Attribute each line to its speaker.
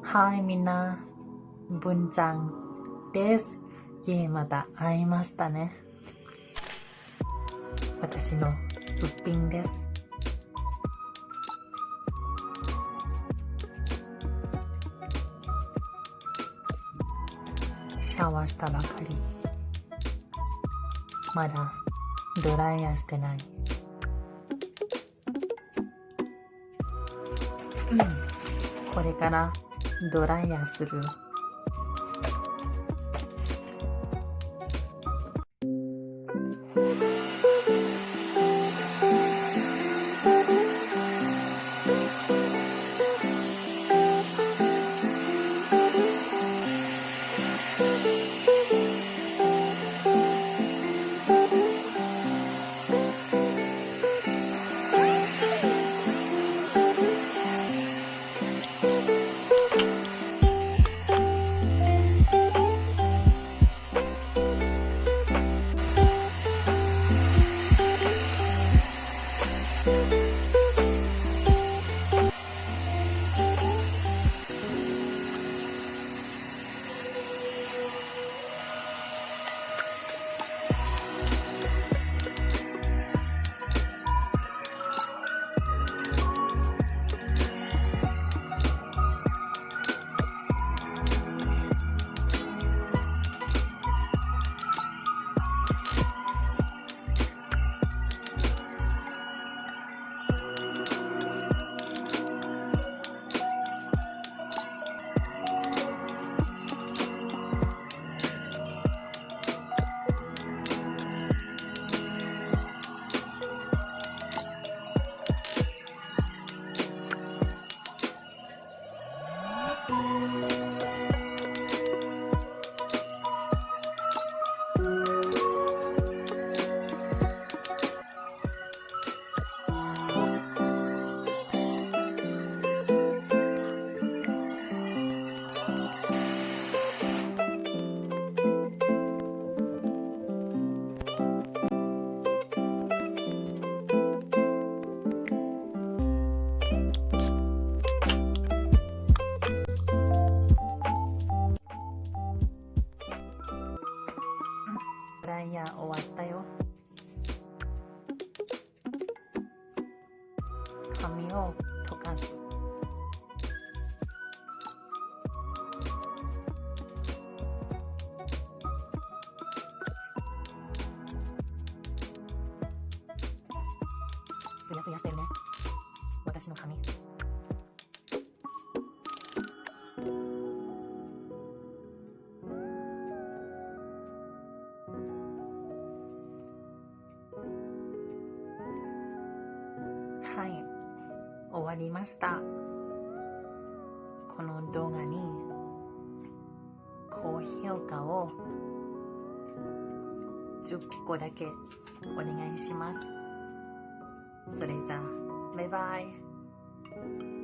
Speaker 1: はいみんな、ブンちゃんです。また会いましたね。私のすっぴんです。シャワーしたばかり。まだドライヤーしてない。これからドライヤーする。ドライヤー終わったよ。髪を溶かす。すやすやしてるね、私の髪。はい、終わりました。この動画に高評価を10個だけお願いします。それじゃあバイバイ。